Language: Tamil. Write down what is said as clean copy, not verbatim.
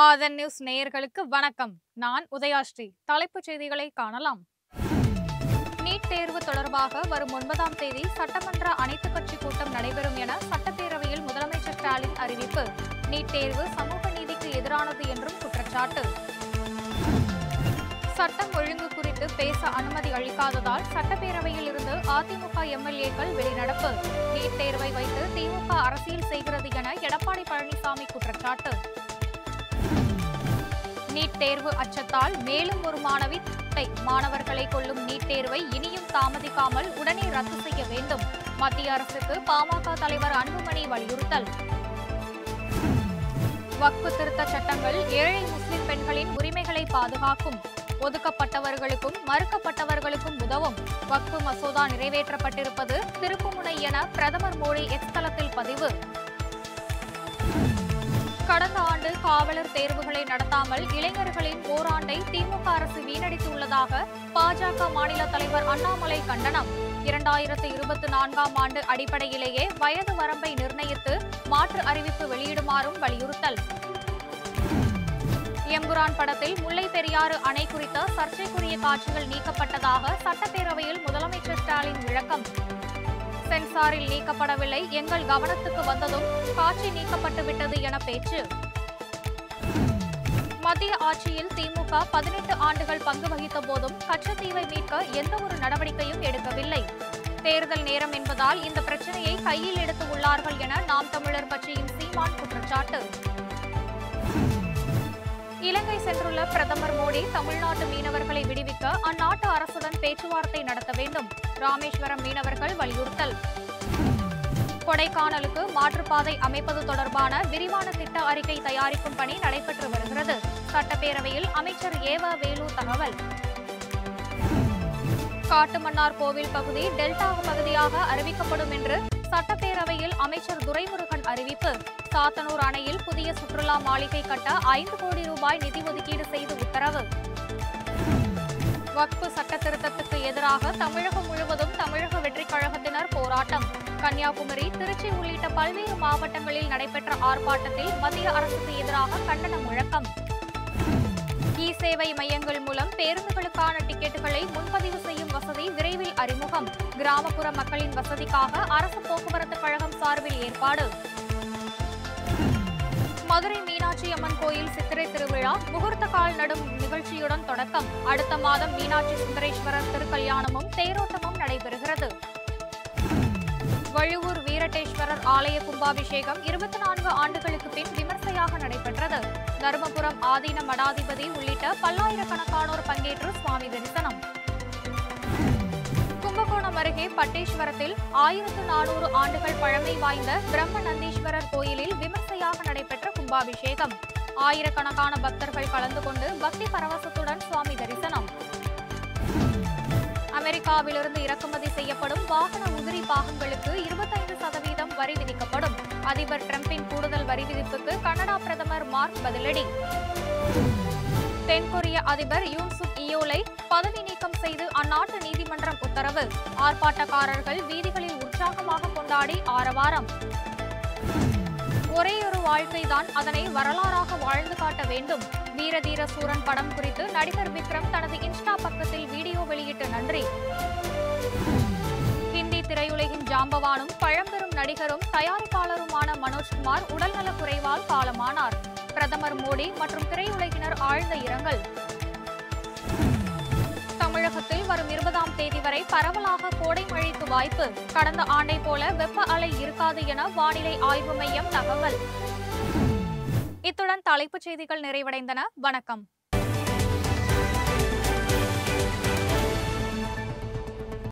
ஆதன் நியூஸ் நேயர்களுக்கு வணக்கம். நான் உதயாஸ்ரீ. தலைப்புச் செய்திகளை காணலாம். நீட் தேர்வு தொடர்பாக வரும் 9ஆம் தேதி சட்டமன்ற அனைத்துக் கட்சி கூட்டம் நடைபெறும் என சட்டப்பேரவையில் முதலமைச்சர் ஸ்டாலின் அறிவிப்பு. நீட் தேர்வு சமூக நீதிக்கு எதிரானது என்றும் குற்றச்சாட்டு. சட்டம் ஒழுங்கு குறித்து பேச அனுமதி அளிக்காததால் சட்டப்பேரவையில் இருந்து அதிமுக எம்எல்ஏக்கள் வெளிநடப்பு. நீட் தேர்வை வைத்து திமுக அரசியல் செய்கிறது என எடப்பாடி பழனிசாமி குற்றச்சாட்டு. நீட் தேர்வு அச்சத்தால் மேலும் ஒரு மாணவி மாணவர்களை கொல்லும் நீட் தேர்வை இனியும் தாமதிக்காமல் உடனே ரத்து செய்ய வேண்டும். மத்திய அரசுக்கு பாமக தலைவர் அன்புமணி வலியுறுத்தல். வக்ஃப் திருத்த சட்டங்கள் ஏழை முஸ்லிம் பெண்களின் உரிமைகளை பாதுகாக்கும். ஒதுக்கப்பட்டவர்களுக்கும் மறுக்கப்பட்டவர்களுக்கும் உதவும். வக்ஃப் மசோதா நிறைவேற்றப்பட்டிருப்பது திருப்புமுனை என பிரதமர் மோடி எக்ஸ் தளத்தில் பதிவு. கடந்த ஆண்டு காவலர் தேர்வுகளை நடத்தாமல் இளைஞர்களின் ஓராண்டை திமுக அரசு வீணடித்துள்ளதாக பாஜக மாநில தலைவர் அண்ணாமலை கண்டனம். 2024ஆம் ஆண்டு அடிப்படையிலேயே வயது வரம்பை நிர்ணயித்து மாற்று அறிவிப்பு வெளியிடுமாறும் வலியுறுத்தல். எம்புரான் படத்தில் முல்லை பெரியாறு அணை குறித்த சர்ச்சைக்குரிய காட்சிகள் நீக்கப்பட்டதாக சட்டப்பேரவையில் முதலமைச்சர் ஸ்டாலின் விளக்கம். சென்சாரில் நீக்கப்படவில்லை, எங்கள் கவனத்துக்கு வந்ததும் காட்சி நீக்கப்பட்டுவிட்டது என பேச்சு. மத்திய ஆட்சியில் திமுக 18 ஆண்டுகள் பங்கு வகித்த போதும் கச்சத்தீவை மீட்க எந்தவொரு நடவடிக்கையும் எடுக்கவில்லை. தேர்தல் நேரம் என்பதால் இந்த பிரச்சனையை கையில் எடுத்து உள்ளார்கள் என நாம் தமிழர் கட்சியின் சீமான் குற்றச்சாட்டு. இலங்கை சென்றுள்ள பிரதமர் மோடி தமிழ்நாட்டு மீனவர்களை விடுவிக்க அந்நாட்டு அரசுடன் பேச்சுவார்த்தை நடத்த வேண்டும். ராமேஸ்வரம் மீனவர்கள் வலியுறுத்தல். கொடைக்கானலுக்கு மாற்றுப்பாதை அமைப்பது தொடர்பான விரிவான திட்ட அறிக்கை தயாரிக்கும் பணி நடைபெற்று வருகிறது. சட்டப்பேரவையில் அமைச்சர் ஏவ வேலு தகவல். காட்டுமன்னார் கோவில் பகுதி டெல்டா பகுதியாக அறிவிக்கப்படும் என்று சட்டப்பேரவையில் அமைச்சர் துரைமுருகன் அறிவிப்பு. சாத்தனூர் அணையில் புதிய சுற்றுலா மாளிகை கட்ட 5 கோடி ரூபாய் நிதி ஒதுக்கீடு செய்து உத்தரவு. வக்ஃப் சட்ட திருத்தத்துக்கு எதிராக தமிழகம் முழுவதும் தமிழக வெற்றிக் கழகத்தினர் போராட்டம். கன்னியாகுமரி, திருச்சி உள்ளிட்ட பல்வேறு மாவட்டங்களில் நடைபெற்ற ஆர்ப்பாட்டத்தில் மத்திய அரசுக்கு எதிராக கண்டன முழக்கம். இ சேவை மையங்கள் மூலம் பேருந்துகளுக்கான டிக்கெட்டுகளை முன்பதிவு செய்யும் வசதி விரைவில் அறிமுகம். கிராமப்புற மக்களின் வசதிக்காக அரசு போக்குவரத்து கழகம் சார்பில் ஏற்பாடு. மதுரை மீனாட்சி அம்மன் கோயில் சித்திரை திருவிழா முகூர்த்த கால் நடும் நிகழ்ச்சியுடன் தொடக்கம். அடுத்த மாதம் மீனாட்சி சுந்தரேஸ்வரர் திருக்கல்யாணமும் தேரோட்டமும் நடைபெறுகிறது. வழுவூர் வீரட்டேஸ்வரர் ஆலய கும்பாபிஷேகம் 24 ஆண்டுகளுக்கு பின் விமர்சையாக நடைபெற்றது. தருமபுரம் ஆதீன மடாதிபதி உள்ளிட்ட பல்லாயிரக்கணக்கானோர் பங்கேற்று சுவாமி தரிசனம். கும்பகோணம் அருகே பட்டேஸ்வரத்தில் 1400 ஆண்டுகள் பழமை வாய்ந்த பிரம்ம நந்தீஸ்வரர் கோயிலில் விமர்சையாக நடைபெற்ற கும்பாபிஷேகம். ஆயிரக்கணக்கான பக்தர்கள் கலந்து கொண்டு பக்தி பரவசத்துடன் சுவாமி தரிசனம். அமெரிக்காவிலிருந்து இறக்குமதி செய்யப்படும் வாகன உதிரி பாகங்களுக்கு 25% வரி விதிக்கப்படும். அதிபர் டிரம்பின் கூடுதல் வரி விதிப்புக்கு கனடா பிரதமர் மார்க் பதிலடி. தென்கொரிய அதிபர் யூன் சுக் இயோலை பதவி நீக்கம் செய்து அந்நாட்டு நீதிமன்றம் உத்தரவு. ஆர்ப்பாட்டக்காரர்கள் வீதிகளில் உற்சாகமாக கொண்டாடி ஆரவாரம். ஒரேயொரு வாழ்க்கைதான், அதனை வரலாறாக வாழ்ந்து காட்ட வேண்டும். வீரதீர சூரன் படம் குறித்து நடிகர் விக்ரம் தனது இன்ஸ்டா பக்கத்தில் வீடியோ வெளியிட்டு நன்றி. ஹிந்தி திரையுலகின் ஜாம்பவானும் பழம்பெரும் நடிகரும் தயாரிப்பாளருமான மனோஜ்குமார் உடல்நலக் குறைவால் காலமானார். பிரதமர் மோடி மற்றும் திரையுலகினர் ஆழ்ந்த இரங்கல். தமிழகத்தில் வரும் 20ஆம் தேதி வரை பரவலாக கோடை மழைக்கு வாய்ப்பு. கடந்த ஆண்டை போல வெப்ப அலை இருக்காது என வானிலை ஆய்வு மையம் தகவல். இத்துடன் தலைப்புச் செய்திகள் நிறைவடைந்தன. வணக்கம்.